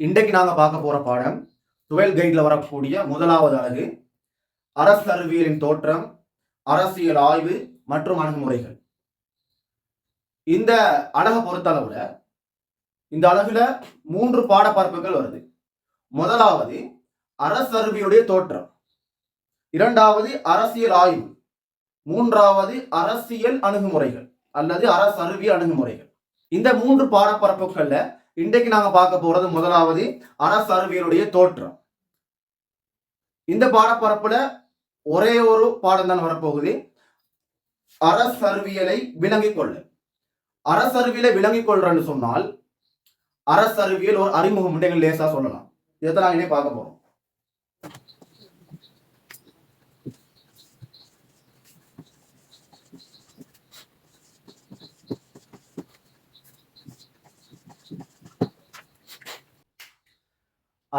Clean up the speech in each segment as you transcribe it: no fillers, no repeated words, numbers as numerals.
இன்றைக்கு நாங்கள் பார்க்க போற பாடம் 12th கைட்ல வரக்கூடிய முதலாவது அலகு அரசறிவியலின் தோற்றம், அரசியல் ஆய்வு மற்றும் அணுகுமுறைகள். இந்த அழகை பொறுத்தளவுல இந்த அலகுல 3 பாடப்பரப்புகள் வருது. முதலாவது அரசறிவியலுடைய தோற்றம், இரண்டாவது அரசியல் ஆய்வு, மூன்றாவது அரசியல் அணுகுமுறைகள் அல்லது அரசறிவியல் அணுகுமுறைகள். இந்த 3 பாடப்பரப்புகள்ல இன்றைக்கு நாங்க பார்க்க போறது முதலாவது அரசறிவியலுடைய தோற்றம். இந்த பாடப்பரப்புல ஒரே ஒரு பாடம் தான் வரப்போகுது, அரசறிவியலை விளங்கிக் கொள்ள. அரசறிவியலை விளங்கிக் கொள்றன்னு சொன்னால் அரசறிவியல் ஒரு அறிமுகம் லேசா சொல்லலாம். இதைத்தான் நாங்க இனி பார்க்க போறோம்.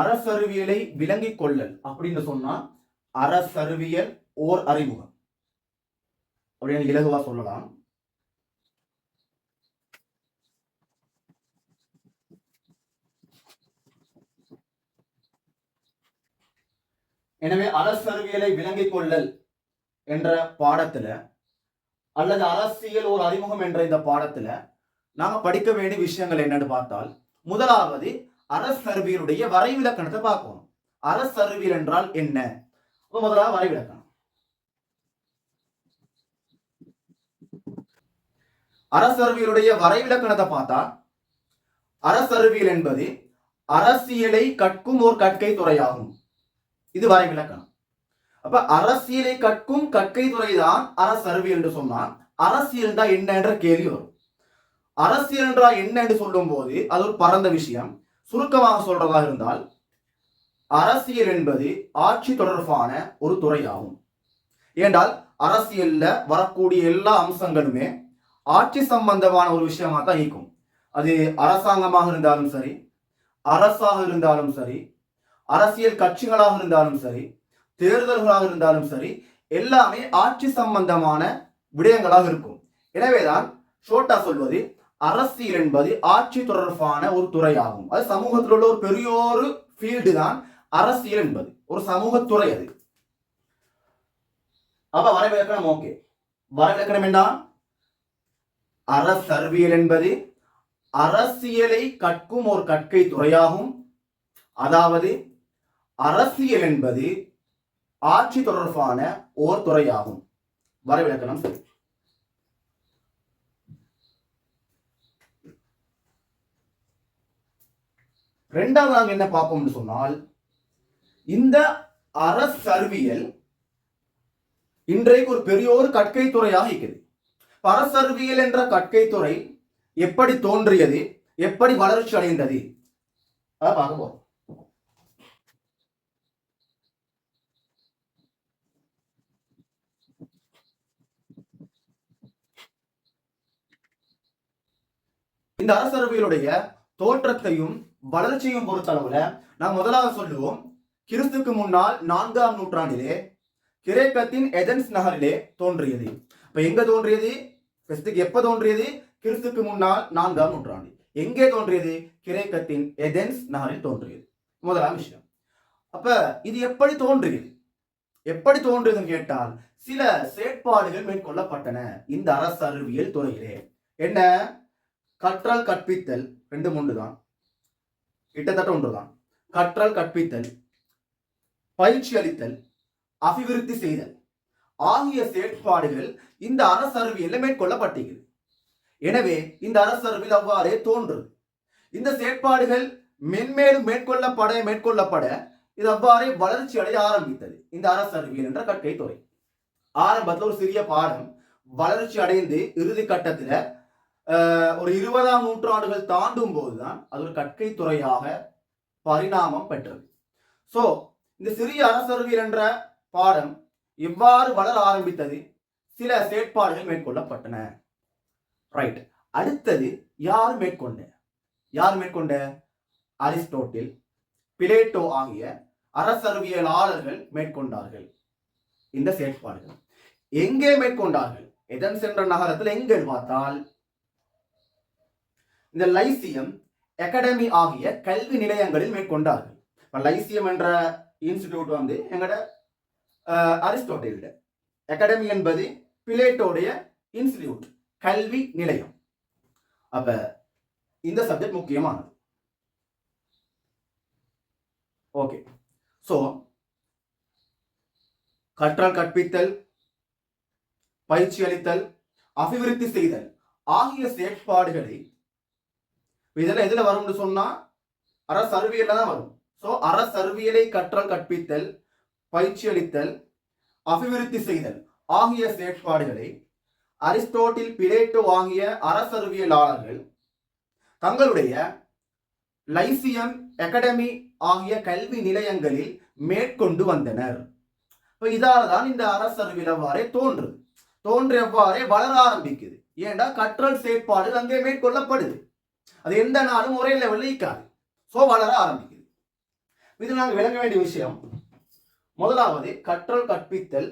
அரசறிவியலை விளங்கிக் கொள்ளல் அப்படின்னு சொன்னா அரசறிவியல் ஓர் அறிமுகம் அப்படின்னு இலகுவா சொல்லலாம். எனவே அரசறிவியலை விளங்கிக் கொள்ளல் என்ற பாடத்துல அல்லது அரசியல் ஒரு அறிமுகம் என்ற இந்த பாடத்துல நாம படிக்க வேண்டிய விஷயங்கள் என்னன்னு பார்த்தால், முதலாவது அரசறிவியலுடைய வரைவிலக்கணத்தை பார்க்கணும். அரசறிவியல் என்றால் என்ன? முதலாவது வரைவிலக்கணம். அரசறிவியலுடைய வரைவிலக்கணத்தை பார்த்தா, அரசறிவியல் என்பது அரசியலை கற்கும் ஒரு கற்கை துறையாகும். இது வரைவிலக்கணம். அப்ப அரசியலை கற்கும் கற்கை துறைதான் அரசறிவியல் என்று சொன்னால் அரசியல் தான் என்ன என்ற கேள்வி வரும். அரசியல் என்றால் என்ன என்று சொல்லும் போது அது ஒரு பரந்த விஷயம். சுருக்கமாக சொல்றதா இருந்தால் அரசியல் என்பது ஆட்சி தொடர்பான ஒரு துறையாகும். ஏனென்றால் அரசியல்ல வரக்கூடிய எல்லா அம்சங்களுமே ஆட்சி சம்பந்தமான ஒரு விஷயமா தான் இருக்கும். அது அரசாங்கமாக இருந்தாலும் சரி, அரசாக இருந்தாலும் சரி, அரசியல் கட்சிகளாக இருந்தாலும் சரி, தேர்தல்களாக இருந்தாலும் சரி, எல்லாமே ஆட்சி சம்பந்தமான விடயங்களாக இருக்கும். எனவேதான் ஷோட்டா சொல்வது அரசியல் என்பது ஆட்சி தொடர்பான ஒரு துறையாகும். அது சமூகத்தில் உள்ள ஒரு பெரிய ஒரு ஃபீல்டு தான் அரசியல் என்பது, ஒரு சமூகத்துறை அது. அப்ப வரைவிலக்கணம் ஓகே. வரைவிலக்கணம் என்ன? அரசறிவியல் என்பது அரசியலை கற்கும் ஒரு கற்கை துறையாகும். அதாவது அரசியல் என்பது ஆட்சி தொடர்பான ஓர் துறையாகும். வரைவிலக்கணம் சரி. ரெண்டாவது நாங்க என்ன பார்ப்போம்னு சொன்னால், இந்த அரசறிவியல் இன்றைக்கு ஒரு பெரிய ஒரு கற்கை துறையாக இருக்குது. அரசறிவியல் என்ற கற்கை துறை எப்படி தோன்றியது, எப்படி வளர்ச்சி அடைந்தது அதை பார்க்க போறோம். இந்த அரசறிவியலுடைய தோற்றத்தையும் வளர்ச்சியும் பொறுத்தளவுல நாம் முதலாவது சொல்லுவோம், கிறிஸ்துக்கு முன்னால் 4ஆம் நூற்றாண்டிலே கிரேக்கத்தின் எதென்ஸ் நகரிலே தோன்றியது. இப்ப எங்க தோன்றியது? கிறிஸ்துக்கு எப்ப தோன்றியது? கிறிஸ்துக்கு முன்னால் 4ஆம் நூற்றாண்டு. எங்கே தோன்றியது? கிரேக்கத்தின் எதென்ஸ் நகரில் தோன்றியது. முதலாம் விஷயம். அப்ப இது எப்படி தோன்றியது? எப்படி தோன்றியதுன்னு கேட்டால் சில செயற்பாடுகள் மேற்கொள்ளப்பட்டன இந்த அரசறிவியல் துறையிலே. என்ன? கற்றல் கற்பித்தல், 2 3 தான், கிட்டத்தட்ட ஒன்றுதான். கற்றல் கற்பித்தல், பயிற்சி அளித்தல், அபிவிருத்தி செய்தல் ஆகிய செயற்பாடுகள் இந்த அரசறிவியல்ல மேற்கொள்ளப்பட்டது. எனவே இந்த அரசறிவியல் அவ்வாறே தோன்றுது. இந்த செயற்பாடுகள் மென்மேலும் மேற்கொள்ளப்பட இது அவ்வாறே வளர்ச்சி அடைய ஆரம்பித்தது இந்த அரசறிவியல் என்ற கற்கை துறை. ஆரம்பத்தில் ஒரு சிறிய பாடம் வளர்ச்சி அடைந்து இறுதி கட்டத்தில் ஒரு 20ஆம் நூற்றாண்டுகள் தாண்டும் போதுதான் அது ஒரு கற்கை துறையாக பரிணாமம் பெற்றது. சோ இந்த சிறிய அரசறிவியல் என்ற பாடம் எவ்வாறு வளர ஆரம்பித்தது? சில செயற்பாடுகள் மேற்கொள்ளப்பட்டன. ரைட். அடுத்தது யார் மேற்கொண்ட? அரிஸ்டோட்டில், பிளேட்டோ ஆகிய அரசறிவியலாளர்கள் மேற்கொண்டார்கள் இந்த செயற்பாடுகள். எங்கே மேற்கொண்டார்கள்? எதென்ஸ் என்ற நகரத்தில் எங்கே பார்த்தால் இந்த லைசியம், அகாடமி ஆகிய கல்வி நிலையங்களில் மேற்கொண்டார்கள். லைசியம் என்ற இன்ஸ்டிடியூட் வந்து எங்கட அரிஸ்டோட்டில், அகாடமி என்பது பிளேட்டோடைய இன்ஸ்டிடியூட், கல்வி நிலையம். அப்ப இந்த சப்ஜெக்ட் முக்கியமானது. ஓகே, சோ கற்றல், கற்பித்தல், பயிற்சி அளித்தல், அபிவிருத்தி செய்தல் ஆகிய செயற்பாடுகளை இதெல்லாம் எதுல வரும்னு சொன்னா அரசறிவியல்ல தான் வரும். சோ அரசறிவியலை கற்றல், கற்பித்தல், பயிற்சி அளித்தல், அபிவிருத்தி செய்தல் ஆகிய செயற்பாடுகளை அரிஸ்டோட்டில், பிளேட்டோ ஆகிய அரசறிவியலாளர்கள் தங்களுடைய லைசியம், அகாடமி ஆகிய கல்வி நிலையங்களில் மேற்கொண்டு வந்தனர். இதால தான் இந்த அரசறிவியல் அவ்வாறே தோன்றியவாறே வளர ஆரம்பிக்குது. ஏண்டா கற்றல் செயற்பாடு அங்கே மேற்கொள்ளப்படுது. அது எந்த நாளும் ஒரே லெவலில் இருக்காது. சோ வளர ஆரம்பிக்குது. இது நாங்கள் விளங்க வேண்டிய விஷயம். முதலாவது கற்றல், கற்பித்தல்,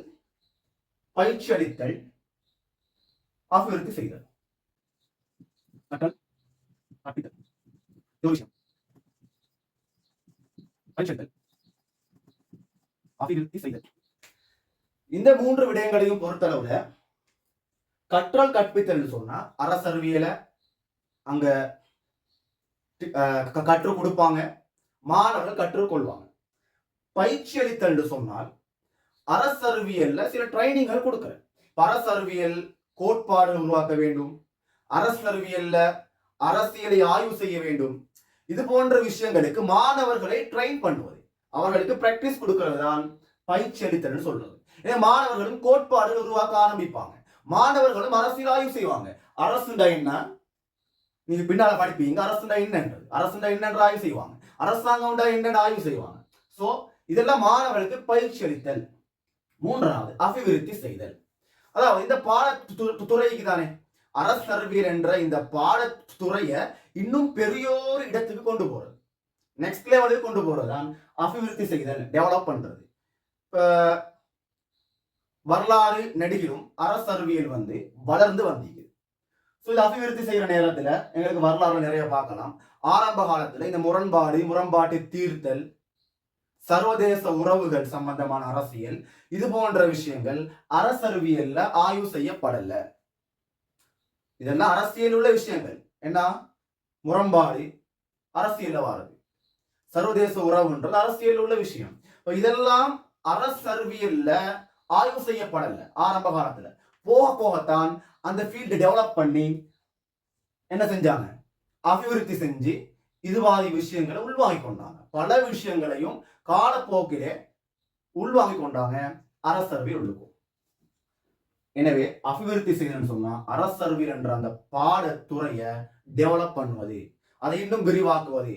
பயிற்சி அளித்தல், அபிவிருத்தி செய்தல். கற்றல், கற்பித்தல், விஷயம், பயிற்சி அளித்தல், அபிவிருத்தி செய்தல். இந்த மூன்று விடயங்களையும் பொறுத்தளவுல கற்றல், கற்பித்தல் சொன்னா அரசறிவியல அங்க கற்றுக் கொடுப்பாங்க, மாணவர்கள் கற்றுக்கொள்வாங்க. பயிற்சி அளித்தல் சொன்னால் அரசறிவியல்ல சில ட்ரைனிங்கள் கொடுக்குற. அரசறிவியல் கோட்பாடுகள் உருவாக்க வேண்டும், அரசறிவியல்ல அரசியலை ஆய்வு செய்ய வேண்டும். இது போன்ற விஷயங்களுக்கு மாணவர்களை ட்ரெயின் பண்ணுவது, அவர்களுக்கு பிராக்டிஸ் கொடுக்கிறது தான் பயிற்சி அளித்தல் சொல்றது. மாணவர்களும் கோட்பாடுகள் உருவாக்க ஆரம்பிப்பாங்க, மாணவர்களும் அரசியல் ஆய்வு செய்வாங்க. அரசுண்டா என்ன நீங்க பின்னால படிப்பீங்க, அரசுண்டா என்னன்றது, அரசுண்டா என்னன்ற ஆய்வு செய்வாங்க, அரசாங்கம் என்ன ஆய்வு செய்வாங்க. சோ இதெல்லாம் மாணவர்களுக்கு பயிற்சி அளித்தல். மூன்றாவது அபிவிருத்தி செய்தல். அதாவது இந்த பாடத்துறைக்கு தானே அரசறிவியல் என்ற இந்த பாடத்துறைய இன்னும் பெரியோரு இடத்துக்கு கொண்டு போறது, நெக்ஸ்ட் லெவலுக்கு கொண்டு போறதுதான் அபிவிருத்தி செய்தல், டெவலப் பண்றது. வரலாறு நடிகரும் அரசறிவியல் வந்து வளர்ந்து வந்தீங்க. ஸோ இது அபிவிருத்தி செய்யற நேரத்துல எங்களுக்கு வரலாறு நிறைய பார்க்கலாம். ஆரம்ப காலத்துல இந்த முரண்பாட்டை தீர்த்தல், சர்வதேச உறவுகள் சம்பந்தமான அரசியல், இது போன்ற விஷயங்கள் அரசறிவியல்ல ஆய்வு செய்யப்படல. இதெல்லாம் அரசியல் உள்ள விஷயங்கள். என்ன முரண்பாடு அரசியல்ல வாருது, சர்வதேச உறவுன்றது அரசியல் உள்ள விஷயம். இதெல்லாம் அரசறிவியல்ல ஆய்வு செய்யப்படல ஆரம்ப காலத்துல. போக போகத்தான் அந்த ஃபீல்டு டெவலப் பண்ணி என்ன செஞ்சாங்க, அபிவிருத்தி செஞ்சு இதுவாதி விஷயங்களை உள்வாங்கி கொண்டாங்க. பல விஷயங்களையும் காலப்போக்கிலே உள்வாங்கி கொண்டாங்க அரசறிவியல் உள்ளுக்கும். எனவே அபிவிருத்தி செய்யணும்னு சொன்னா அரசறிவியல் என்ற அந்த பாடத்துறைய டெவலப் பண்ணுவது, அதை இன்னும் விரிவாக்குவது,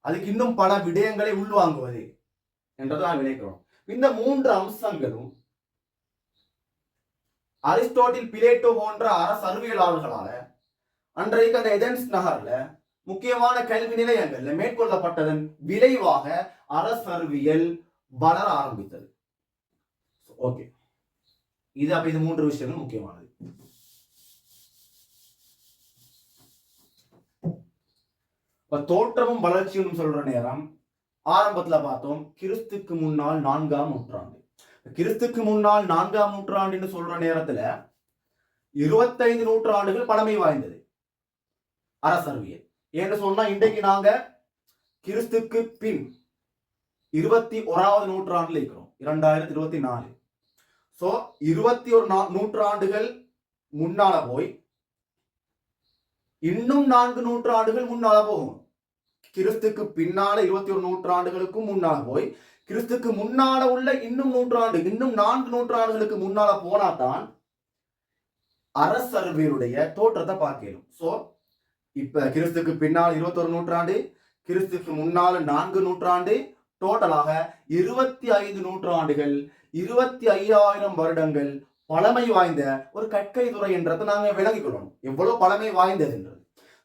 அதுக்கு இன்னும் பல விடயங்களை உள்வாங்குவது என்றதை நான் விளைக்கிறோம். இந்த மூன்று அம்சங்களும் அரிஸ்டோட்டில், பிளேட்டோ போன்ற அரசறிவியலாளர்களால அன்றைக்கு அந்த ஏதென்ஸ் நகர்ல முக்கியமான கல்வி நிலையங்கள்ல மேற்கொள்ளப்பட்டதன் விளைவாக அரசறிவியல் வளர ஆரம்பித்தது. ஓகே, இது அப்ப இது மூன்று விஷயங்கள் முக்கியமானது. தோற்றமும் வளர்ச்சியும் சொல்ற நேரம் ஆரம்பத்துல பார்த்தோம் கிறிஸ்துக்கு முன்னால் 4ஆம் நூற்றாண்டு. கிறிஸ்துக்கு முன்னால் 4ஆம் நூற்றாண்டுன்னு சொல்ற நேரத்துல 25 நூற்றாண்டுகள் பழமை வாய்ந்தது அரசறிவியல். ஏன்னு சொன்னா இன்றைக்கு நாங்க கிறிஸ்துக்கு பின் 21வது நூற்றாண்டுல இருக்கிறோம், 2024. சோ 21 நூற்றாண்டுகள் முன்னால போய் இன்னும் 4 நூற்றாண்டுகள் முன்னால போகும். கிறிஸ்துக்கு பின்னால 21 நூற்றாண்டுகளுக்கும் முன்னால போய் கிறிஸ்துக்கு முன்னால உள்ள இன்னும் 4 நூற்றாண்டுகளுக்கு முன்னால போனாதான் அரசறிவியலுடைய தோற்றத்தை பார்க்கணும். சோ இப்ப கிறிஸ்துக்கு பின்னால் 21 நூற்றாண்டு, கிறிஸ்துக்கு முன்னால 4 நூற்றாண்டு, டோட்டலாக 25 நூற்றாண்டுகள், 25,000 வருடங்கள் பழமை வாய்ந்த ஒரு கற்கை துறை என்றதை நாங்க விளங்கிக்கொள்ளணும், எவ்வளவு பழமை வாய்ந்தது என்றது.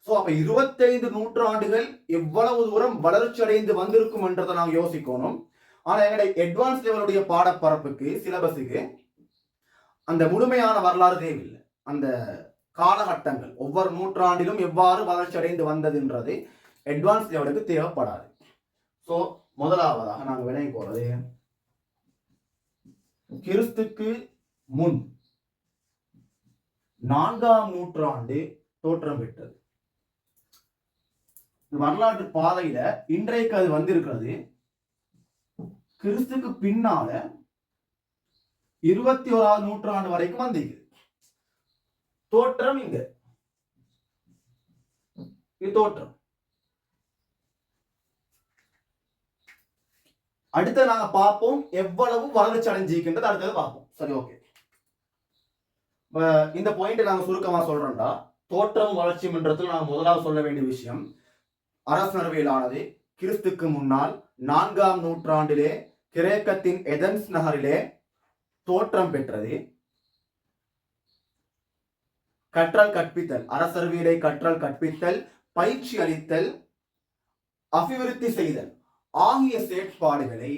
சோ அப்ப 25 நூற்றாண்டுகள் எவ்வளவு தூரம் வளர்ச்சி அடைந்து வந்திருக்கும் என்றதை நாங்க யோசிக்கணும். ஆனா எங்களுடைய அட்வான்ஸ் லெவலுடைய பாடப்பரப்புக்கு, சிலபஸுக்கு அந்த முழுமையான வரலாறு தேவையில்லை. அந்த காலகட்டங்கள் ஒவ்வொரு நூற்றாண்டிலும் எவ்வாறு வளர்ச்சி அடைந்து வந்ததுன்றது அட்வான்ஸ் லெவலுக்கு தேவைப்படாது. ஸோ முதலாவதாக நாங்கள் விளங்கி போறது கிறிஸ்துக்கு முன் 4ஆம் நூற்றாண்டு தோற்றம் பெற்றது. வரலாற்று பாதையில இன்றைக்கு அது வந்திருக்கிறது. கிறிஸ்துக்கு பின்னால 21ஆம் நூற்றாண்டு வரைக்கும் வந்திருக்கு. தோற்றம் இங்க தோற்றம். அடுத்து நாங்க பார்ப்போம் எவ்வளவு வளர்ச்சி அடைஞ்சிருக்கின்றது. அடுத்தது பார்ப்போம். சரி, ஓகே. இந்த பாயிண்ட் நாங்க சுருக்கமா சொல்றோம்டா, தோற்றம் வளர்ச்சின்றதுல நாங்க முதலாவது சொல்ல வேண்டிய விஷயம், அரசனர்வியலானது கிறிஸ்துக்கு முன்னால் 4ஆம் நூற்றாண்டிலே கிரேக்கத்தின் எதென்ஸ் நகரிலே தோற்றம் பெற்றது. கற்றல் கற்பித்தல், அரசர்வியலை கற்றல் கற்பித்தல், பயிற்சி அளித்தல், அபிவிருத்தி செய்தல் ஆகிய செயற்பாடுகளை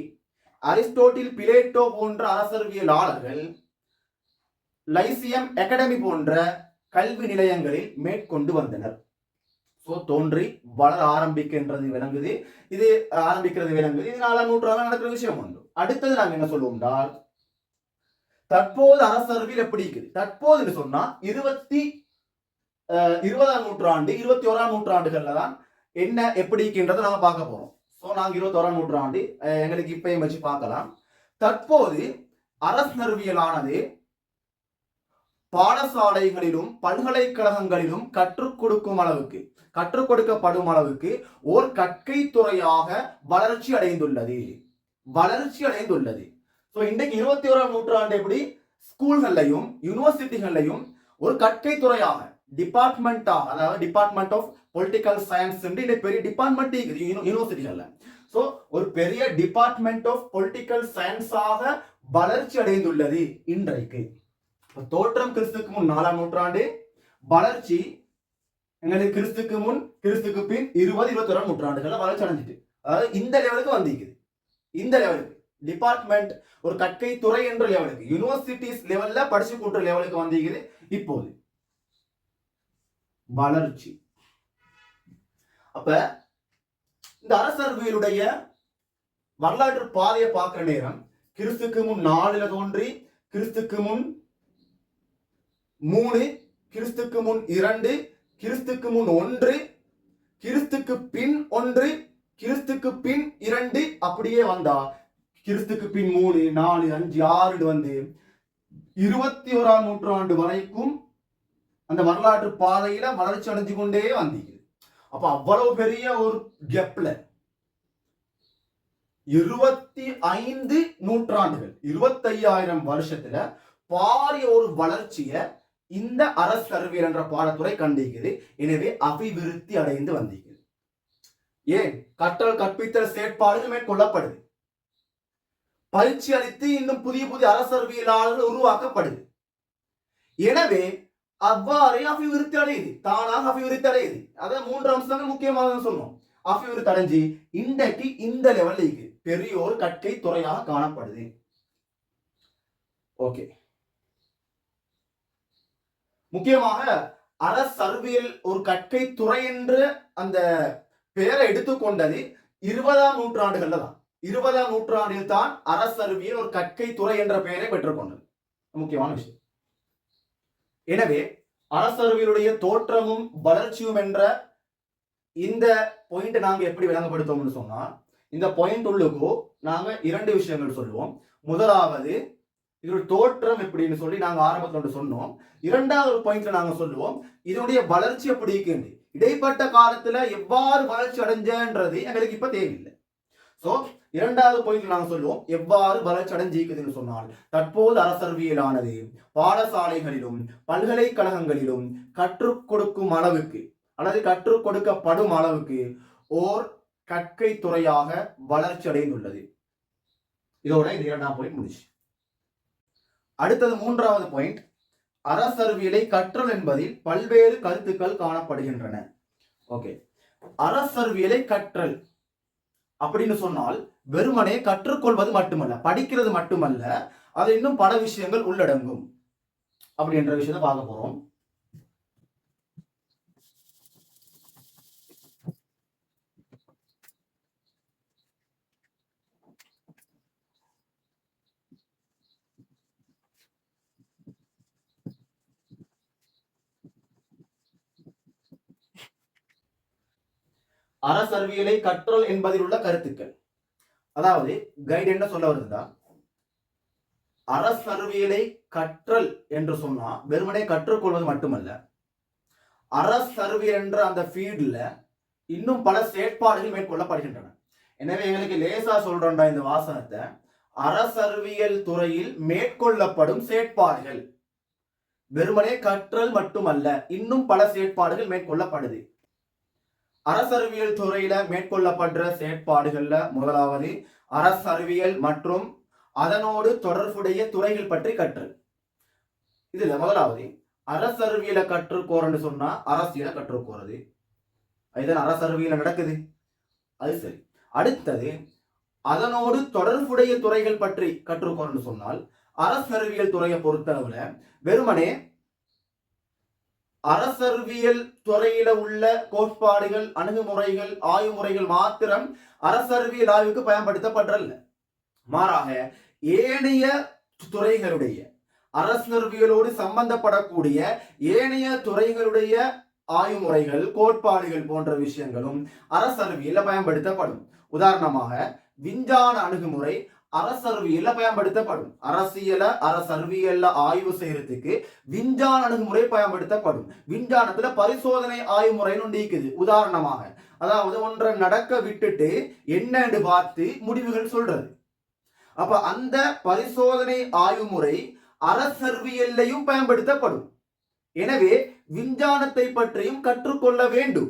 அரிஸ்டோட்டில், பிளேட்டோ போன்ற அரசர்வியலாளர்கள் லைசியம் அகாடமி போன்ற கல்வி நிலையங்களில் மேற்கொண்டு வந்தனர். தோன்றி வளர ஆரம்பிக்கின்றது விளங்குது. இது ஆரம்பிக்கிறது விளங்குது. இது 4ஆம் நூற்றாண்டு நடக்கிற விஷயம் உண்டு. அடுத்தது நாங்க என்ன சொல்லுவோம்னால், தற்போது அரசர்வியல் எப்படி இருக்குது? தற்போது சொன்னா 20ஆம் நூற்றாண்டு 21ஆம் நூற்றாண்டுகள்ல தான் என்ன எப்படி இருக்கின்றதை நாங்க பார்க்க போறோம். நாங்க 21ஆம் நூற்றாண்டு எங்களுக்கு இப்பயும் வச்சு பார்க்கலாம். தற்போது அரசர்வியலானது பாடசாலைகளிலும் பல்கலைக்கழகங்களிலும் கற்றுக் கொடுக்கப்படும் அளவுக்கு ஓர் கற்கை துறையாக வளர்ச்சி அடைந்துள்ளது. இன்றைக்கு 21ஆம் நூற்றாண்டு எப்படி ஸ்கூல்கள்லையும் யூனிவர்சிட்டிகள்லையும் ஒரு கற்கை துறையாக டிபார்ட்மெண்டாக, அதாவது டிபார்ட்மெண்ட் ஆஃப் பொலிட்டிக்கல் சயின்ஸ் பெரிய டிபார்ட்மெண்ட் யூனிவர்சிட்டிகள்ல. சோ ஒரு பெரிய டிபார்ட்மெண்ட் ஆஃப் பொலிட்டிக்கல் சயின்ஸாக வளர்ச்சி அடைந்துள்ளது இன்றைக்கு. தோற்றம் கிறிஸ்துக்கு முன் 4ஆம் நூற்றாண்டு, வளர்ச்சி எங்களுக்கு கிறிஸ்துக்கு முன் கிறிஸ்துக்கு பின் 20-21ஆம் நூற்றாண்டுகள்ல வளர்ச்சி அடைஞ்சிட்டு, அதாவது இந்த லெவலுக்கு வந்திருக்குது. இந்த லெவலுக்கு டிபார்ட்மெண்ட் ஒரு கற்கை துறை என்ற லெவலுக்கு, யூனிவர்சிட்டிஸ் லெவல்ல படிச்சு கூட்டுற லெவலுக்கு வந்திருக்குது. இப்போது வளர்ச்சி. அப்ப இந்த அரசர்வியலுடைய வரலாற்று பாதையை பார்க்கிற நேரம் கிறிஸ்துக்கு முன் 4ல தோன்றி, கிறிஸ்துக்கு முன் 3, கிறிஸ்துக்கு முன் 2, கிறிஸ்துக்கு முன் 1, கிறிஸ்துக்கு பின் 1, கிறிஸ்துக்கு பின் 2, அப்படியே வந்தா கிறிஸ்துக்கு பின் 3, 4, 5, 6 வந்து 21ஆம் நூற்றாண்டு வரைக்கும் அந்த வரலாற்று பாதையில வளர்ச்சி அடைஞ்சு கொண்டே வந்தீங்க. அப்ப அவ்வளவு பெரிய ஒரு கெப்ல 25 நூற்றாண்டுகள், 25,000 வருஷத்துல பாரிய ஒரு வளர்ச்சிய இந்த அரசர்வியல் என்ற பாடத்துறை கண்டிக்குது. எனவே அபிவிருத்தி அடைந்து வந்திருக்குது. ஏன்? கற்றல் கற்பித்தல் செயற்பாடுகள் மேற்கொள்ளப்படுது. பயிற்சி அளித்து இன்னும் புதிய புதிய அரசர்வியலாளர்கள் உருவாக்கப்படுது. எனவே அவ்வாறே அபிவிருத்தி அடையுது, தானாக அபிவிருத்தி அடையுது. அதான் 3 அம்சங்கள் முக்கியமாக சொன்னோம். அபிவிருத்தி அடைஞ்சு இன்றைக்கு இந்த லெவல்ல இருக்கு, பெரிய ஒரு கற்கை துறையாக காணப்படுது. ஓகே, முக்கியமாக அரசர்வியல் ஒரு கற்கை துறை என்று அந்த பெயரை எடுத்துக்கொண்டது 20ஆம் நூற்றாண்டுகள்ல தான். 20ஆம் நூற்றாண்டில் தான் அரசர்வியல் ஒரு கற்கை துறை என்ற பெயரை பெற்றுக்கொண்டது. முக்கியமான விஷயம். எனவே அரசர்வியலுடைய தோற்றமும் வளர்ச்சியும் என்ற இந்த பாயிண்ட் நாங்க எப்படி விளங்கப்படுத்தோம்னு சொன்னா, இந்த பாயிண்ட் உள்ளுக்கோ நாங்க 2 விஷயங்கள் சொல்லுவோம். முதலாவது இதோட தோற்றம் எப்படின்னு சொல்லி நாங்க ஆரம்பத்துல சொன்னோம். 2வது பாயிண்ட்ல நாங்க சொல்லுவோம் இதனுடைய வளர்ச்சி எப்படி இருக்கு, இடைப்பட்ட காலத்துல எவ்வாறு வளர்ச்சி அடைஞ்சன்றது எங்களுக்கு இப்ப தேவையில்லை. சோ 2வது பாயிண்ட்ல நாங்க சொல்லுவோம் எவ்வாறு வளர்ச்சி அடைஞ்சிருக்குதுன்னு சொன்னால், தற்போது அரசர்வியலானது பாடசாலைகளிலும் பல்கலைக்கழகங்களிலும் கற்றுக் கொடுக்கும் அளவுக்கு அல்லது கற்றுக் கொடுக்கப்படும் அளவுக்கு ஓர் கற்கை துறையாக வளர்ச்சி அடைந்துள்ளது. இதோட இது 2ஆம் பாயிண்ட் முடிச்சு. அடுத்தது 3வது பாயிண்ட், அரசர்வியலை கற்றல் என்பதில் பல்வேறு கருத்துக்கள் காணப்படுகின்றன. ஓகே, அரசர்வியலை கற்றல் அப்படின்னு சொன்னால் வெறுமனே கற்றுக்கொள்வது மட்டுமல்ல, படிக்கிறது மட்டுமல்ல, அது இன்னும் பல விஷயங்கள் உள்ளடங்கும் அப்படின்ற விஷயத்தை பார்க்க போறோம். அரசறிவியலை கற்றல் என்பதில் உள்ள கருத்துக்கள். அதாவது கைடு என்ன சொல்ல வருதுன்னா, அரசறிவியலை கற்றல் என்று சொன்னா வெறுமனே கற்றுக்கொள்வது மட்டுமல்ல, அரசறிவியல் என்ற அந்த ஃபீல்ட்ல இன்னும் பல செயற்பாடுகள் மேற்கொள்ளப்படுகின்றன. எனவே எங்களுக்கு லேசா சொல்றோம்டா இந்த வாசகத்தை, அரசறிவியல் துறையில் மேற்கொள்ளப்படும் செயற்பாடுகள் வெறுமனே கற்றல் மட்டுமல்ல, இன்னும் பல செயற்பாடுகள் மேற்கொள்ளப்படுது. அரசறிவியல் துறையில மேற்கொள்ளப்படுற செயற்பாடுகள்ல முதலாவது அரசறிவியல் மற்றும் அதனோடு தொடர்புடைய துறைகள் பற்றி கற்றல். இதுல முதலாவது அரசறிவியலை கற்றுக்கோறன்னு சொன்னா அரசியலை கற்றுக்கோறது, அதுதான் அரசறிவியல நடக்குது, அது சரி. அடுத்தது அதனோடு தொடர்புடைய துறைகள் பற்றி கற்றுக்கோறன்னு சொன்னால் அரசறிவியல் துறையை பொறுத்தளவுல வெறுமனே அரசறிவியல் துறையில உள்ள கோட்பாடுகள், அணுகுமுறைகள், ஆய்வுமுறைகள் மாத்திரம் அரசறிவியல் ஆய்வுக்கு பயன்படுத்தப்படுறல்ல, மாறாக ஏனைய துறைகளுடைய அரசறிவியலோடு சம்பந்தப்படக்கூடிய ஏனைய துறைகளுடைய ஆய்வுமுறைகள், கோட்பாடுகள் போன்ற விஷயங்களும் அரசறிவியல்ல பயன்படுத்தப்படும். உதாரணமாக விஞ்ஞான அணுகுமுறை அரசறிவியல்ல பயன்படுத்தப்படும். அரசறிவியல்ல ஆய்வு செய்யறதுக்கு விஞ்ஞான அணுகுமுறை பயன்படுத்தப்படும். விஞ்ஞானத்துல பரிசோதனை ஆய்வுமுறைன்னு ஒன்று இருக்குது. உதாரணமாக, அதாவது ஒன்றை நடக்க விட்டுட்டு என்னன்னு பார்த்து முடிவுகள் சொல்றது. அப்ப அந்த பரிசோதனை ஆய்வுமுறை அரசறிவியல்லையும் பயன்படுத்தப்படும். எனவே விஞ்ஞானத்தை பற்றியும் கற்றுக்கொள்ள வேண்டும்.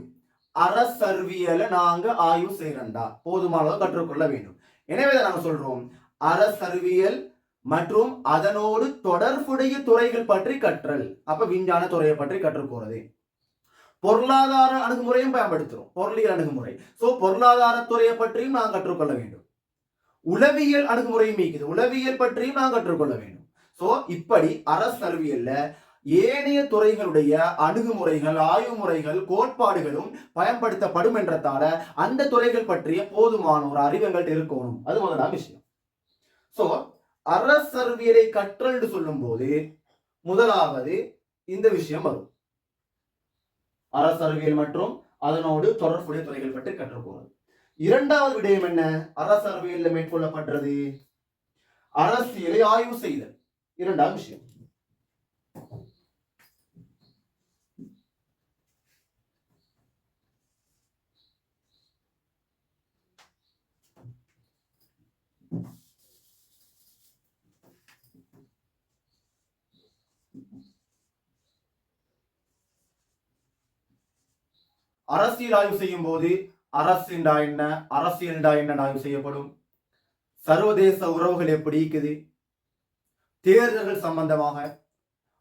அரசறிவியலை நாங்க ஆய்வு செய்யறண்டா போதுமான கற்றுக்கொள்ள வேண்டும். எனவே நாங்க சொல்றோம் அரசறிவியல் மற்றும் அதனோடு தொடர்புடைய துறைகள் பற்றி கற்றல். அப்ப விஞ்ஞான துறையை பற்றி கற்றுக்கோறது. பொருளாதார அணுகுமுறையும் பயன்படுத்துறோம், பொருளியல் அணுகுமுறை. சோ பொருளாதார துறையை பற்றியும் நான் கற்றுக்கொள்ள வேண்டும். உளவியல் அணுகுமுறையும் இருக்குது, உளவியல் பற்றியும் நான் கற்றுக்கொள்ள வேண்டும். சோ இப்படி அரசறிவியல்ல ஏனைய துறைகளுடைய அணுகுமுறைகள், ஆய்வுமுறைகள், கோட்பாடுகளும் பயன்படுத்தப்படும் என்றதால அந்த துறைகள் பற்றிய போதுமான ஒரு அறிவுகள் இருக்கணும். அது முதலாம் விஷயம். சோ அரசறிவியலை கற்றல் சொல்லும் போது முதலாவது இந்த விஷயம் வரும், அரசறிவியல் மற்றும் அதனோடு தொடர்புடைய துறைகள் பற்றி கற்றுக்கொள்வது. இரண்டாவது விடயம் என்ன அரசறிவியல்ல மேற்கொள்ளப்படுறது? அரசியலை ஆய்வு செய்தல். இரண்டாவது விஷயம். அரசியல் ஆய்வு செய்யும் போது அரசு என்ன, அரசியல் என்ன ஆய்வு செய்யப்படும். சர்வதேச உறவுகள் எப்படி இருக்குது, தேர்தல்கள் சம்பந்தமாக,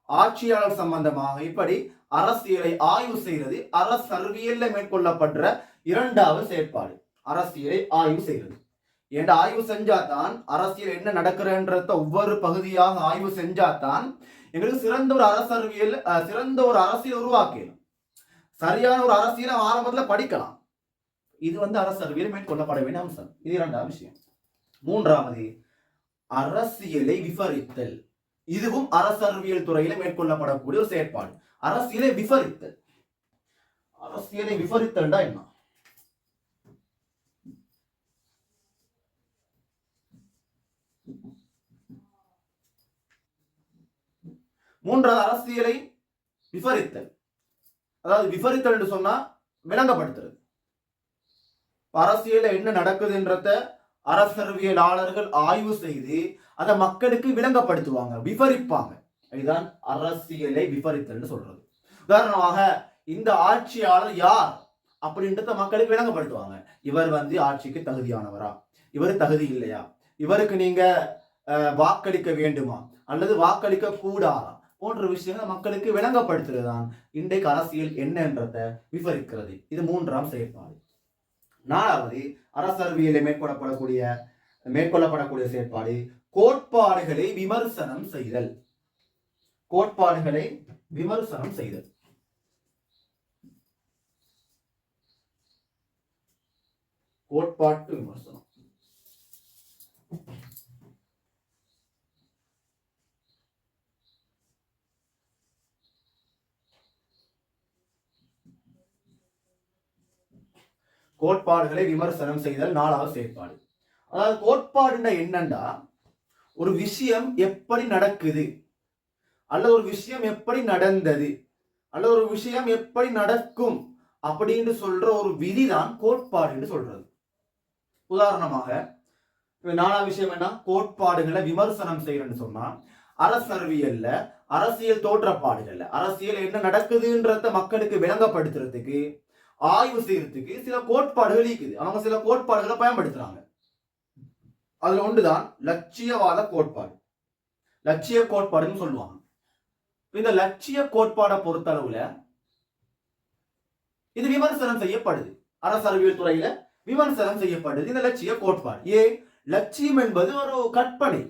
ஆட்சியாளர் சம்பந்தமாக, இப்படி அரசியலை ஆய்வு செய்யறது அரசறிவியல்ல மேற்கொள்ளப்படுற இரண்டாவது செயற்பாடு. அரசியலை ஆய்வு செய்யறது என்ற ஆய்வு செஞ்சாதான் அரசியல் என்ன நடக்கிறன்றத ஒவ்வொரு பகுதியாக ஆய்வு செஞ்சாதான் எங்களுக்கு சிறந்த ஒரு அரசறிவியல், சிறந்த ஒரு அரசியல் உருவாக்கணும். சரியான ஒரு அரசியலை ஆரம்பத்தில் படிக்கலாம். இது அரசறிவியல் மேற்கொள்ளப்பட வேண்டிய அம்சம். இது இரண்டாவது விஷயம். மூன்றாவது அரசியலை விவரித்தல். இதுவும் அரசறிவியல் துறையில மேற்கொள்ளப்படக்கூடிய ஒரு செயற்பாடு. அரசியலை விவரித்தல். அரசியலை விவரித்தல்டா என்ன? மூன்றாவது அரசியலை விவரித்தல். அதாவது விபரித்தல் என்று சொன்னா விளங்கப்படுத்துறது. அரசியல என்ன நடக்குதுன்றத அரசறிவியலாளர்கள் ஆய்வு செய்து அதை மக்களுக்கு விளங்கப்படுத்துவாங்க, விவரிப்பாங்க. இதுதான் அரசியலை விபரித்தல் சொல்றது. உதாரணமாக இந்த ஆட்சியாளர் யார் அப்படின்றத மக்களுக்கு விளங்கப்படுத்துவாங்க. இவர் ஆட்சிக்கு தகுதியானவரா, இவர் தகுதி இல்லையா, இவருக்கு நீங்க வாக்களிக்க வேண்டுமா அல்லது வாக்களிக்க கூடாதா போன்ற விஷயங்களை மக்களுக்கு விளங்கப்படுத்துறதுதான் இன்றைக்கு அரசியல் என்னன்றதை விவரிக்கிறது. இது மூன்றாம் செயற்பாடு. நாலாவது அரசறிவியலை மேற்கொள்ளப்படக்கூடிய செயற்பாடு கோட்பாடுகளை விமர்சனம் செய்தல். கோட்பாடுகளை விமர்சனம் செய்தல். கோட்பாட்டு விமர்சனம். கோட்பாடுகளை விமர்சனம் செய்தல் 4வது செயற்பாடு. அதாவது கோட்பாடுன்னா என்னண்டா, ஒரு விஷயம் எப்படி நடக்குது, அல்லது ஒரு விஷயம் எப்படி நடந்தது, அல்லது ஒரு விஷயம் எப்படி நடக்கும் அப்படின்னு சொல்ற ஒரு விதிதான் கோட்பாடுன்னு சொல்றது. உதாரணமாக 4வது விஷயம் என்ன, கோட்பாடுகளை விமர்சனம் செய்யறேன்னு சொன்னா, அரசியல்ல அரசியல் தோற்றப்பாடுகள்ல அரசியல் என்ன நடக்குதுன்றத மக்களுக்கு விளங்கப்படுத்துறதுக்கு, ஆய்வு செய்யறதுக்கு சில கோட்பாடுகள் இருக்குது. அவங்க சில கோட்பாடுகளை பயன்படுத்துறாங்க. அதுல ஒன்றுதான் லட்சியவாத கோட்பாடு. லட்சிய கோட்பாடுன்னு சொல்லுவாங்க. இந்த லட்சிய கோட்பாடை பொறுத்தளவுல இது விமர்சனம் செய்யப்படுது. அரசியல் துறையில விமர்சனம் செய்யப்படுது இந்த லட்சிய கோட்பாடு. லட்சியம் என்பது ஒரு கற்பனை.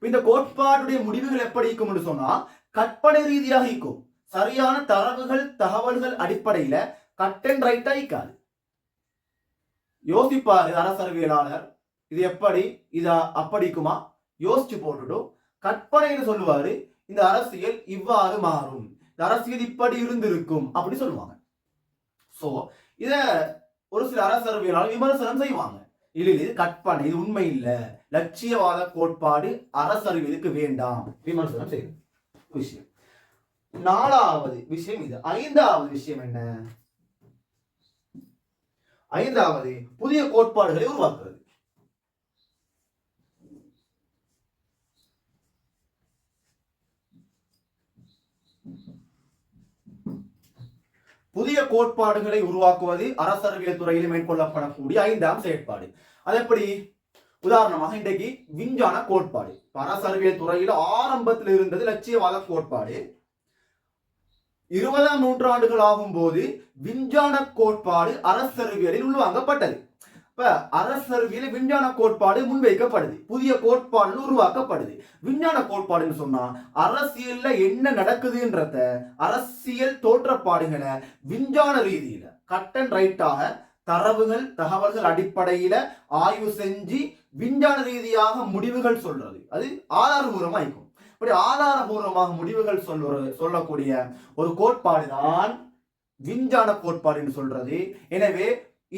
இந்த கோட்பாடுடைய முடிவுகள் எப்படி இருக்கும் சொன்னா, கற்பனை ரீதியாக இருக்கும். சரியான தரவுகள் தகவல்கள் அடிப்படையில கட் அண்ட் ரைட்டா இருக்காது. யோசிப்பாரு அரசியலாளர், இது எப்படி இது அப்படிக்குமா யோசிச்சு போட்டுட்டு கற்பனைன்னு சொல்லுவாரு, இந்த அரசியல் இவ்வாறு மாறும், இந்த அரசியல் இப்படி இருந்திருக்கும் அப்படி சொல்லுவாங்க. சோ இத ஒரு சில அரசியலாளர் விமர்சனம் செய்வாங்க. இது கற்பனை, இது உண்மை இல்ல, லட்சியவாத கோட்பாடு அரசியலுக்கு வேண்டாம், விமர்சனம் செய்யும் விஷயம். 4வது விஷயம் இது. 5வது விஷயம் என்ன? 5வது புதிய கோட்பாடுகளை உருவாக்குறது. புதிய கோட்பாடுகளை உருவாக்குவது அரசியல் துறையில் மேற்கொள்ளப்படக்கூடிய 5ஆம் செயற்பாடு. அது எப்படி? உதாரணமாக இன்றைக்கு விஞ்ஞான கோட்பாடு. அரசியல் துறையில் ஆரம்பத்தில் இருந்தது லட்சியவாத கோட்பாடு. 20ஆம் நூற்றாண்டுகள் ஆகும் போது விஞ்ஞான கோட்பாடு அரசியலில் உள்வாங்கப்பட்டது. இப்ப அரசியல் விஞ்ஞான கோட்பாடு முன்வைக்கப்படுது, புதிய கோட்பாடு உருவாக்கப்படுது. விஞ்ஞான கோட்பாடுன்னு சொன்னா அரசியல்ல என்ன நடக்குதுன்றத, அரசியல் தோற்றப்பாடுகளை விஞ்ஞான ரீதியில கட் அண்ட் ரைட்டாக தரவுகள் தகவல்கள் அடிப்படையில ஆய்வு செஞ்சு விஞ்ஞான ரீதியாக முடிவுகள் சொல்றது. அது ஆதாரபூர்வமா இருக்கும். இப்படி ஆதாரபூர்வமாக முடிவுகள் சொல்லக்கூடிய ஒரு கோட்பாடு தான் விஞ்ஞான கோட்பாடு என்று சொல்றது. எனவே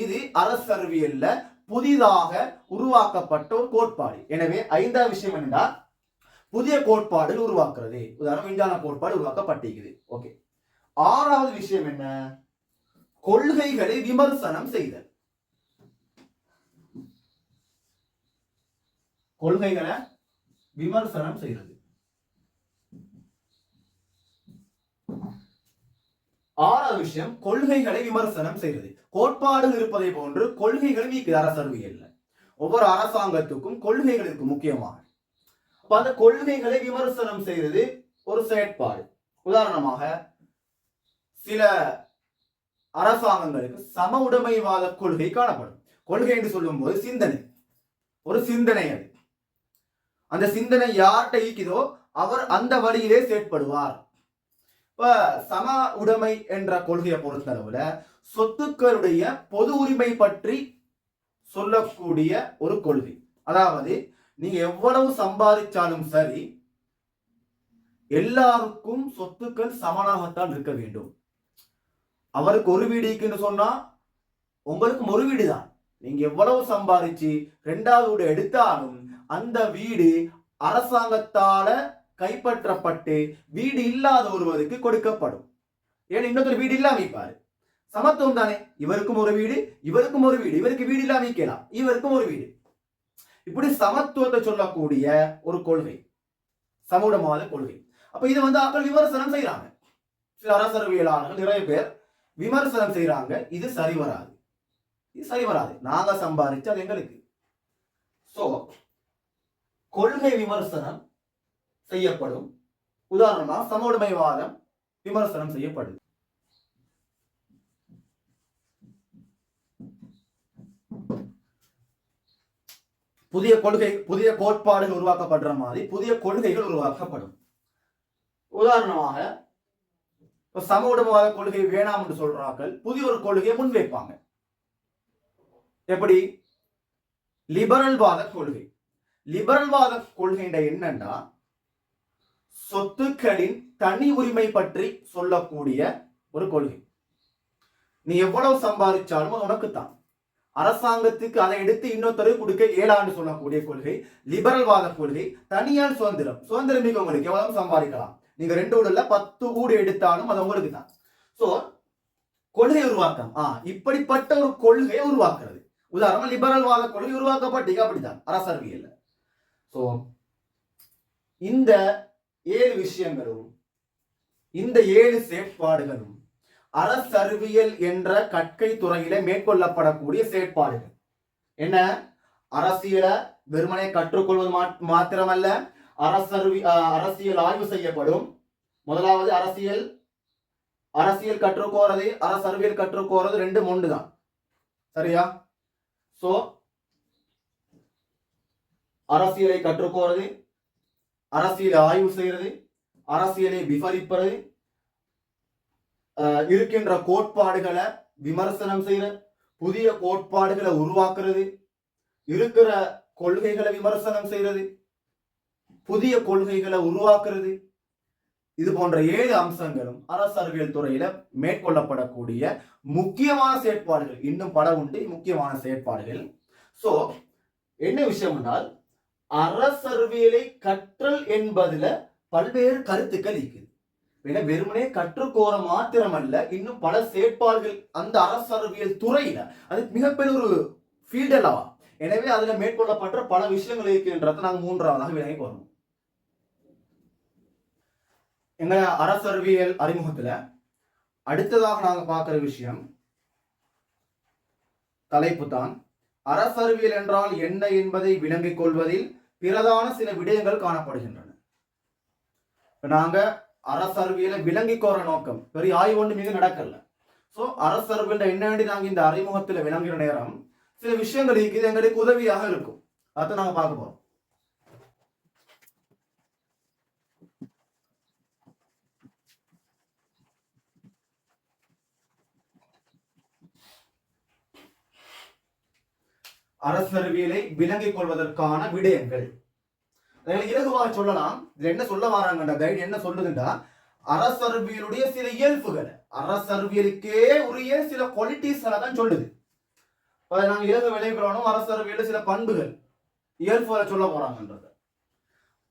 இது அரசியல்ல புதிதாக உருவாக்கப்பட்ட ஒரு கோட்பாடு. எனவே 5வது விஷயம் என்னன்னா, புதிய கோட்பாடு உருவாக்குறது. உதாரணம் விஞ்ஞான கோட்பாடு உருவாக்கப்பட்டிருக்குது. ஓகே. 6வது விஷயம் என்ன? கொள்கைகளை விமர்சனம் செய்தல். கொள்கைகளை விமர்சனம் செய்வது. 6வது விஷயம் கொள்கைகளை விமர்சனம் செய்வது. கோட்பாடுகள் இருப்பதை போன்று கொள்கைகள் நீக்குது அரசியல்ல. ஒவ்வொரு அரசாங்கத்துக்கும் கொள்கைகள் இருக்கு முக்கியமாக. அந்த கொள்கைகளை விமர்சனம் செய்வது ஒரு செயற்பாடு. உதாரணமாக சில அரசாங்கங்களுக்கு சம உடைமைவாத கொள்கை காணப்படும். கொள்கை என்று சொல்லும் போது சிந்தனை, ஒரு சிந்தனை. அது அந்த சிந்தனை யார்கிட்ட ஈக்குதோ அவர் அந்த வழியிலே செயற்படுவார். இப்ப சம உடைமை என்ற கொள்கையை பொறுத்தளவுல சொத்துக்களுடைய பொது உரிமை பற்றி சொல்லக்கூடிய ஒரு கொள்கை. அதாவது நீங்க எவ்வளவு சம்பாதிச்சாலும் சரி, எல்லாருக்கும் சொத்துக்கள் சமனாகத்தான் இருக்க வேண்டும். அவருக்கு ஒரு வீடு இருக்குன்னு சொன்னா உங்களுக்கும் ஒரு வீடு தான். நீங்க எவ்வளவு சம்பாதிச்சு 2வது வீடு எடுத்தாலும் அந்த வீடு அரசாங்கத்தால கைப்பற்றப்பட்டு வீடு இல்லாத ஒருவருக்கு கொடுக்கப்படும். ஏன்னா இன்னொரு வீடு இல்லாம வைப்பாரு. சமத்துவம் தானே. இவருக்கும் ஒரு வீடு, இவருக்கும் ஒரு வீடு, இவருக்கு வீடு இல்லாம வைக்கலாம், இவருக்கும் ஒரு வீடு. இப்படி சமத்துவத்தை சொல்லக்கூடிய ஒரு கொள்கை, சமூகவாத கொள்கை. அப்ப இது ஆக்கள் விமர்சனம் செய்யறாங்க. சில அரசியலாளர்கள் நிறைய பேர் விமர்சனம் செய்யறாங்க. இது சரி வராது, இது சரி வராது, நாங்க சம்பாதிச்சு அது எங்களுக்கு. சோ கொள்கை விமர்சனம் செய்யப்படும். உதாரணமா சமூகவாதம் விமர்சனம் செய்யப்படுது. புதிய கொள்கை, புதிய கோட்பாடுகள் உருவாக்கப்படுற மாதிரி புதிய கொள்கைகள் உருவாக்கப்படும். உதாரணமாக சமூகவாத கொள்கை வேணாம் என்று சொல்றார்கள், புதிய ஒரு கொள்கையை முன்வைப்பாங்க. எப்படி? லிபரல்வாத கொள்கை. லிபரல்வாத கொள்கை என்னன்னா சொத்துக்களின் தனி உரிமை பற்றி சொல்லக்கூடிய ஒரு கொள்கை. நீ எவ்வளவு சம்பாதிச்சாலும் உனக்கு தான். அரசாங்கத்துக்கு அதை எடுத்து இன்னொருத்தரு கொடுக்க இயலான்னு சொல்லக்கூடிய கொள்கை லிபரல்வாத கொள்கை. தனியார் சுதந்திரம், சுதந்திரம் மிக உங்களுக்கு எவ்வளவு சம்பாதிக்கலாம், நீங்க 2 ஊர்ல 10 ஊடு எடுத்தாலும் அது உங்களுக்கு தான். சோ கொள்கை உருவாக்கம், இப்படிப்பட்ட ஒரு கொள்கையை உருவாக்குறது. உதாரணம் லிபரல்வாத கொள்கை உருவாக்கப்பட்டீங்க அப்படிதான் அரசர்வியல்ல. சோ இந்த 7 விஷயங்களும், இந்த 7 செயற்பாடுகளும் அரசறிவியல் என்ற கற்கை துறையில மேற்கொள்ளப்படக்கூடிய செயற்பாடுகள். என்ன? அரசியலை வெறுமனே கற்றுக்கொள்வது மாத்திரமல்ல, அரசியல் ஆய்வு செய்யப்படும். முதலாவது அரசியல் கற்றுக்கோறது, அரசறிவியல் கற்றுக்கோறது 2 ஒன்று தான். சரியா? சோ அரசியலை கற்றுக்கோறது, அரசியலை ஆய்வு செய்யறது, அரசியலை விவரிப்பது, இருக்கின்ற கோட்பாடுகளை விமர்சனம் செய்யறது, புதிய கோட்பாடுகளை உருவாக்குறது, இருக்கிற கொள்கைகளை விமர்சனம் செய்யறது, புதிய கொள்கைகளை உருவாக்குறது, இது போன்ற 7 அம்சங்களும் அரசறிவியல் துறையில மேற்கொள்ளப்படக்கூடிய முக்கியமான செயற்பாடுகள். இன்னும் பல உண்டு முக்கியமான செயற்பாடுகள். சோ என்ன விஷயம் என்றால், அரசறிவியலை கற்றல் என்பதுல பல்வேறு கருத்துக்கள் இருக்குது. வெறுமனே கற்றுக்கோர மாத்திரமல்ல, இன்னும் பல செயற்பாடுகள் அந்த அரசறிவியல் துறையில, அது மிகப்பெரிய ஒரு ஃபீல்ட் அல்லவா. எனவே அதுல மேற்கொள்ளப்பட்ட பல விஷயங்கள் இருக்கின்றதை நாங்கள் 3ஆவதாக விளங்கி வரணும். எங்க அரசறிவியல் அறிமுகத்துல அடுத்ததாக நாங்க பார்க்கிற விஷயம் தலைப்பு தான். அரசறிவியல் என்றால் என்ன என்பதை விளங்கிக் கொள்வதில் பிரதான சில விடயங்கள் காணப்படுகின்றன. நாங்க அரசறிவியலை விளங்கிக் கோர நோக்கம் பெரிய ஆய்வு ஒன்று மிக நடக்கல. சோ அரசறிவியல் என்ன நாங்க இந்த அறிமுகத்துல விளங்குற நேரம் சில விஷயங்கள் இது எங்களுக்கு உதவியாக இருக்கும். அதை நாங்க பார்க்க போறோம். அரசறிவியலை விளங்கிக் கொள்வதற்கான விடயங்கள் இலகுவாக சொல்லலாம். இது என்ன சொல்ல வராங்க கைடு என்ன சொல்லுதுண்டா, அரசறிவியலுடைய சில இயல்புகள், அரசறிவியலுக்கே உரிய சில குவாலிட்டிஸ்களை தான் சொல்லுது. நாங்க இலகு விளைவுகளோனும் அரசறிவியல் சில பண்புகள் இயல்புகளை சொல்ல போறாங்கன்றது.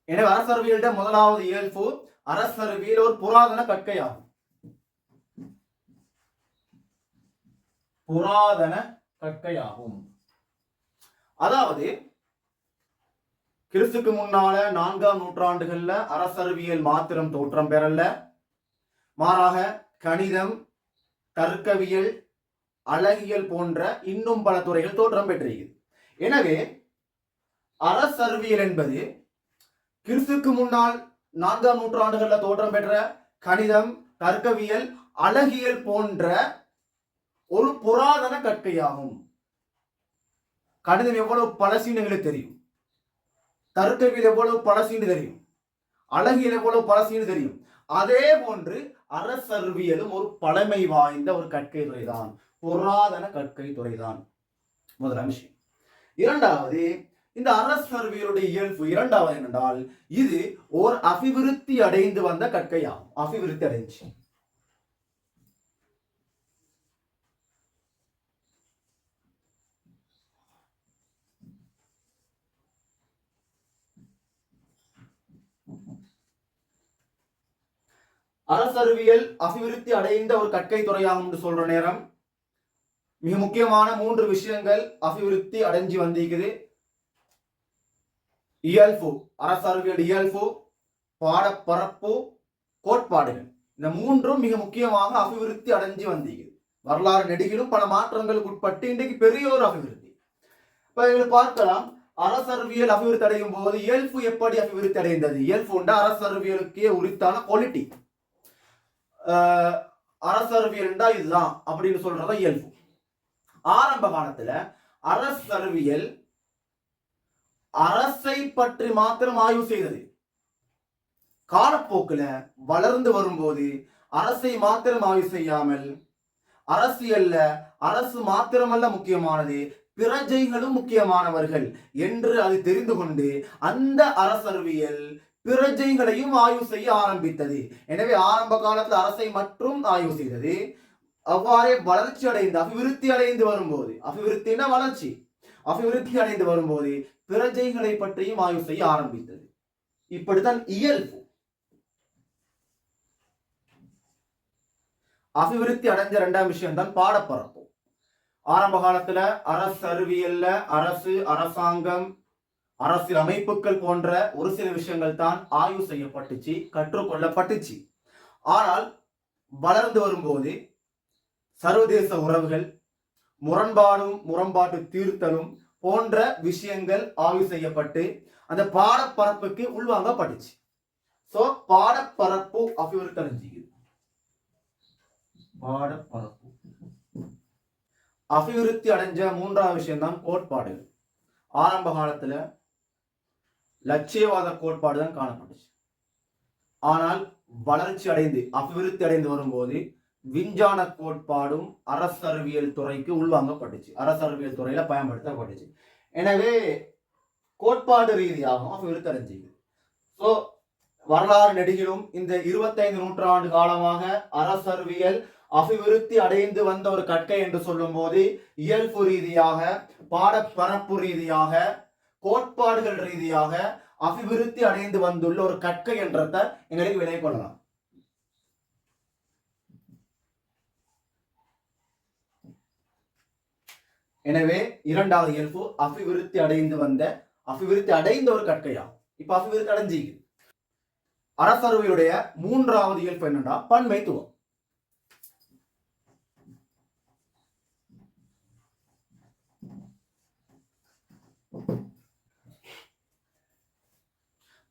எனவே அரசறிவியல்ட முதலாவது இயல்பு, அரசறிவியல் ஒரு புராதன கற்கையாகும். புராதன கற்கையாகும். அதாவது கிறிஸ்துக்கு முன்னால 4ஆம் நூற்றாண்டுகள்ல அரசறிவியல் மாத்திரம் தோற்றம் பெறல, மாறாக கணிதம், தர்க்கவியல், அழகியல் போன்ற இன்னும் பல துறைகள் தோற்றம் பெற்றிருக்கிறது. எனவே அரசறிவியல் என்பது கிறிஸ்துக்கு முன்னால் 4ஆம் நூற்றாண்டுகள்ல தோற்றம் பெற்ற கணிதம், தர்க்கவியல், அழகியல் போன்ற ஒரு புராதன கற்கையாகும். கணிதம் எவ்வளவு பழசின்னு எங்களுக்கு தெரியும், தர்க்கவியல் எவ்வளவு பழசின்னு தெரியும், அழகியல் எவ்வளவு பழசின்னு தெரியும். அதே போன்று அரசறிவியலும் ஒரு பழமை வாய்ந்த ஒரு கற்கை துறைதான், புராதன கற்கை துறைதான். முதலாம் விஷயம். இரண்டாவது, இந்த அரசறிவியலுடைய இயல்பு இரண்டாவது என்னென்றால், இது ஒரு அபிவிருத்தி அடைந்து வந்த கற்கையாகும். அபிவிருத்தி அடைஞ்சு அரசறிவியல் அபிவிருத்தி அடைந்த ஒரு கற்கை துறையாகும் என்று சொல்ற நேரம் மிக முக்கியமான 3 விஷயங்கள் அபிவிருத்தி அடைஞ்சு வந்திருக்குது. இயல்பு, அரசறிவியல் இயல்பு, பாடப்பரப்பு, கோட்பாடுகள். இந்த 3ம் மிக முக்கியமாக அபிவிருத்தி அடைஞ்சு வந்திருக்குது. வரலாறு நெடுகிலும் பல மாற்றங்களுக்கு உட்பட்டு இன்றைக்கு பெரிய ஒரு அபிவிருத்தி. இப்ப பார்க்கலாம், அரசறிவியல் அபிவிருத்தி அடையும் போது இயல்பு எப்படி அபிவிருத்தி அடைந்தது? இயல்பு அரசறிவியலுக்கே உரித்தான குவாலிட்டி. அரசறிவியல் இதுதான் அப்படின்னு சொல்றத இயல்பு. ஆரம்ப காலத்துல அரசறிவியல் அரசை பற்றி மாத்திரம் ஆய்வு செய்தது. காலப்போக்குல வளர்ந்து வரும்போது அரசை மாத்திரம் ஆய்வு செய்யாமல், அரசியல்ல அரசு மாத்திரமல்ல முக்கியமானது, பிரஜைகளும் முக்கியமானவர்கள் என்று அது தெரிந்து கொண்டு அந்த அரசறிவியல் பிரஜைகளையும் ஆய்வு செய்ய ஆரம்பித்தது. எனவே ஆரம்ப காலத்தில் அரசை மட்டும் ஆய்வு செய்தது, அவ்வாறே வளர்ச்சி அடைந்து அபிவிருத்தி அடைந்து வரும்போது, அபிவிருத்தினா வளர்ச்சி, அபிவிருத்தி அடைந்து வரும்போது பிரஜைகளை பற்றியும் ஆய்வு செய்ய ஆரம்பித்தது. இப்படித்தான் இயல்பு. அபிவிருத்தி அடைஞ்ச இரண்டாம் விஷயம் தான் பாடப்பரப்பு. ஆரம்ப காலத்துல அரசு அறிவியல்ல அரசு, அரசாங்கம், அரசியல் அமைப்புகள் போன்ற ஒரு சில விஷயங்கள் தான் ஆய்வு செய்யப்பட்டுச்சு, கற்றுக்கொள்ளப்பட்டுச்சு. ஆனால் வளர்ந்து வரும்போது சர்வதேச உறவுகள், முரண்பாட்டு தீர்த்தலும் போன்ற விஷயங்கள் ஆய்வு செய்யப்பட்டு அந்த பாடப்பரப்புக்கு உள்வாங்கப்பட்டுச்சு. சோ பாடப்பரப்பு அபிவிருத்தி அடைஞ்சிக்குது. பாடப்பரப்பு அபிவிருத்தி அடைஞ்ச மூன்றாவது விஷயம் தான் கோட்பாடுகள். ஆரம்ப காலத்துல லட்சியவாத கோட்பாடு தான் காணப்பட்டுச்சு. ஆனால் வளர்ச்சி அடைந்து அபிவிருத்தி அடைந்து வரும்போது விஞ்ஞான கோட்பாடும் அரசறிவியல் துறைக்கு உள்வாங்கப்பட்டுச்சு, அரசறிவியல் துறையில பயன்படுத்தப்பட்டுச்சு. எனவே கோட்பாடு ரீதியாகவும் அபிவிருத்தி அடைஞ்சிது. ஸோ வரலாறு நெடுகிலும் இந்த 25 நூற்றாண்டு காலமாக அரசறிவியல் அபிவிருத்தி அடைந்து வந்த ஒரு கற்கை என்று சொல்லும் போது இயல்பு ரீதியாக, பாடப்பரப்பு ரீதியாக, கோட்பாடுகள் ரீதியாக அபிவிருத்தி அடைந்து வந்துள்ள ஒரு கற்கை என்றதை எங்களுக்கு விலை கொள்ளலாம். எனவே இரண்டாவது இயல்பு அபிவிருத்தி அடைந்த ஒரு கற்கையா. இப்ப அபிவிருத்தி அடைஞ்சிக்கு. அரசறிவியலுடைய மூன்றாவது இயல்பு என்னன்னா பன்மைத்துவம்.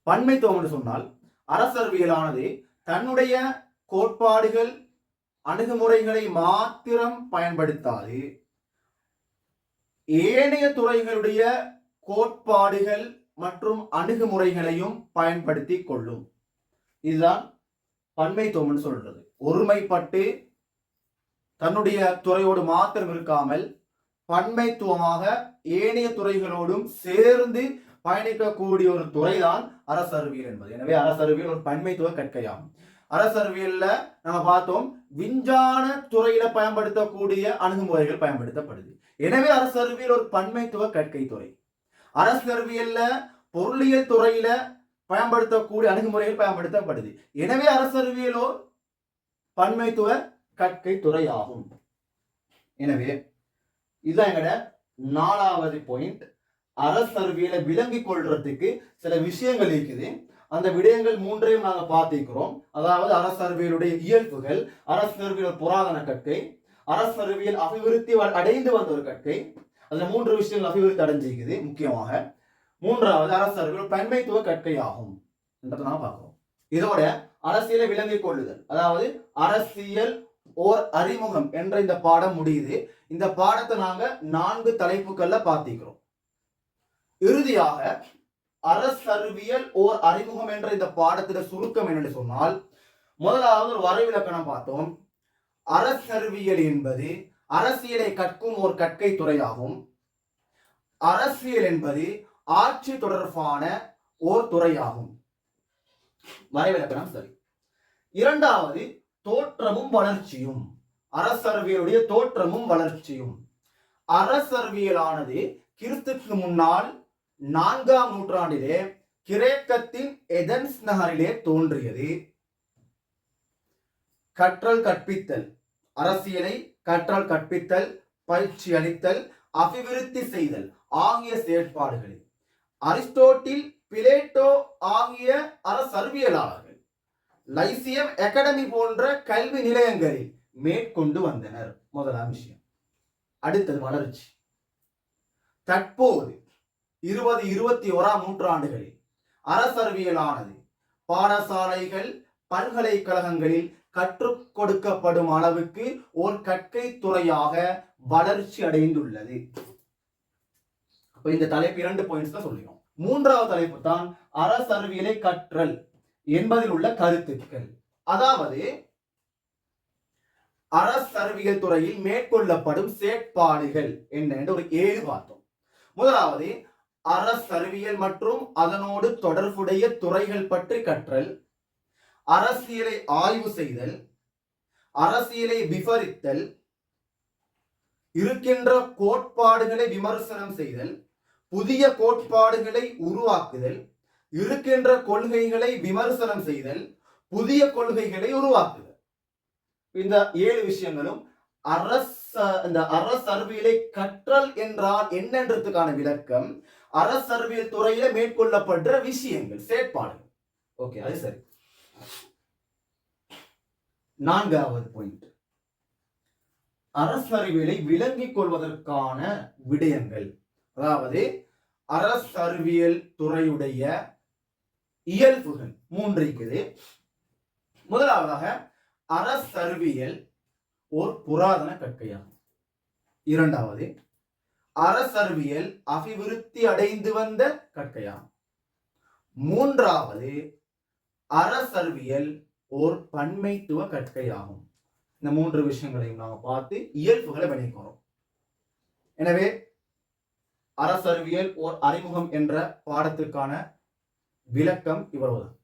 பன்மைத்துவம் என்று சொன்னால் அரசறிவியலானது தன்னுடைய கோட்பாடுகள், அணுகுமுறைகளை மாத்திரம் பயன்படுத்தாது, ஏனைய துறைகளுடைய கோட்பாடுகள் மற்றும் அணுகுமுறைகளையும் பயன்படுத்தி கொள்ளும். இதுதான் பன்மைத்துவம் சொல்றது. ஒருமைப்பட்டு தன்னுடைய துறையோடு மாத்திரம் இருக்காமல் பன்மைத்துவமாக ஏனைய துறைகளோடும் சேர்ந்து பயணிக்கக்கூடிய ஒரு துறைதான் அரசறிவியல் என்பது. எனவே அரசறிவியல் ஒரு பன்மைத்துவ கற்கையாகும். அரசறிவியல்ல நம்ம பார்த்தோம், விஞ்ஞான துறையில பயன்படுத்தக்கூடிய அணுகுமுறைகள் பயன்படுத்தப்படுது. எனவே அரசறிவியல் ஒரு பன்மைத்துவ கற்கை துறை. அரசறிவியல்ல பொருளியல் துறையில பயன்படுத்தக்கூடிய அணுகுமுறைகள் பயன்படுத்தப்படுது. எனவே அரசறிவியலோ பன்மைத்துவ கற்கை துறை ஆகும். எனவே இதுதான் எங்கட 4வது பாயிண்ட். அரசறிவியலை விளங்கிக் கொள்றதுக்கு சில விஷயங்கள் இருக்குது. அந்த விடயங்கள் 3ஐயும் நாங்கள் பார்த்திருக்கிறோம். அதாவது அரசறிவியலுடைய இயல்புகள், அரசறிவியல் புராதன கற்கை, அரசறிவியல் அபிவிருத்தி அடைந்து வந்த ஒரு கற்கை. அதுல 3 விஷயங்கள் அபிவிருத்தி அடைஞ்சிருக்குது. முக்கியமாக 3வது அரசறிவியல் பன்மைத்துவ கற்கை ஆகும் என்றதை நான் பார்க்கிறோம். இதோட அரசியலை விளங்கிக் கொள்ளுதல், அதாவது அரசியல் ஓர் அறிமுகம் என்ற இந்த பாடம் முடியுது. இந்த பாடத்தை நாங்க 4 தலைப்புகள்ல பார்த்திருக்கிறோம். இறுதியாக அரசறிவியல் ஓர் அறிமுகம் என்ற இந்த பாடத்தில சுருக்கம் என்னன்னு சொன்னால், முதலாவது ஒரு வரைவிலக்கணம் பார்த்தோம். அரசறிவியல் என்பது அரசியலை கற்கும் ஒரு கற்கை துறையாகும். அரசியல் என்பது ஆட்சி தொடர்பான ஓர் துறையாகும். வரைவிலக்கணம் சரி. இரண்டாவது தோற்றமும் வளர்ச்சியும். அரசறிவியலுடைய தோற்றமும் வளர்ச்சியும். அரசறிவியலானது கிறிஸ்துக்கு முன்னால் 4ஆம் நூற்றாண்டிலே கிரேக்கத்தின் எதென்ஸ் நகரிலே தோன்றியது. கற்றல் கற்பித்தல், அரசியலை கற்றல் கற்பித்தல், பயிற்சி அளித்தல், அபிவிருத்தி செய்தல் ஆகிய செயற்பாடுகளில் அரிஸ்டோட்டில், பிளேட்டோ ஆகிய அரசறிவியலாளர்கள் லைசியம் அகாடமி போன்ற கல்வி நிலையங்களில் மேற்கொண்டு வந்தனர். முதலாம் விஷயம். அடுத்தது வளர்ச்சி. தற்போது 20-21ஆம் நூற்றாண்டுகளில் அரசறிவியலானது பாடசாலைகள், பல்கலைக்கழகங்களில் கற்றுக் கொடுக்கப்படும் அளவுக்கு ஒரு கற்கை துறையாக வளர்ச்சி அடைந்துள்ளது. இந்த தலைப்பு 2 பாயிண்ட்ஸ் தான் சொல்லிடும். 3வது தலைப்பு தான் அரசறிவியலை கற்றல் என்பதில் உள்ள கருத்துக்கள். அதாவது அரசறிவியல் துறையில் மேற்கொள்ளப்படும் செயற்பாடுகள் என்ன ஒரு 7 பார்த்தோம். முதலாவது அரசறிவியல் மற்றும் அதனோடு தொடர்புடைய துறைகள் பற்றி கற்றல், அரசியலை ஆய்வு செய்தல், அரசியலை விவரித்தல், இருக்கின்ற கோட்பாடுகளை விமர்சனம் செய்தல், புதிய கோட்பாடுகளை உருவாக்குதல், இருக்கின்ற கொள்கைகளை விமர்சனம் செய்தல், புதிய கொள்கைகளை உருவாக்குதல். இந்த 7 விஷயங்களும் இந்த அரசறிவியலை கற்றல் என்றால் என்னன்றதுக்கான விளக்கம், அரசறிவியல் துறையில மேற்கொள்ளப்படுற விஷயங்கள், செயற்பாடுகள். ஓகே, அது சரி. 4வது பாயிண்ட், அரசறிவியலை விளங்கிக் கொள்வதற்கான விடயங்கள். அதாவது அரசறிவியல் துறையுடைய இயல்புகள் 3 இருக்குது. முதலாவதாக, அரசறிவியல் ஒரு புராதன கற்கையாகும். 2வது, அரசறிவியல் அபிவிருத்தி அடைந்து வந்த கற்கையாகும். 3வது, அரசறிவியல் ஓர் பன்மைத்துவ கற்கையாகும். இந்த 3 விஷயங்களையும் நாம பார்த்து இயல்புகளை விளக்குறோம். எனவே அரசறிவியல் ஓர் அறிமுகம் என்ற பாடத்திற்கான விளக்கம் இவ்வளவுதான்.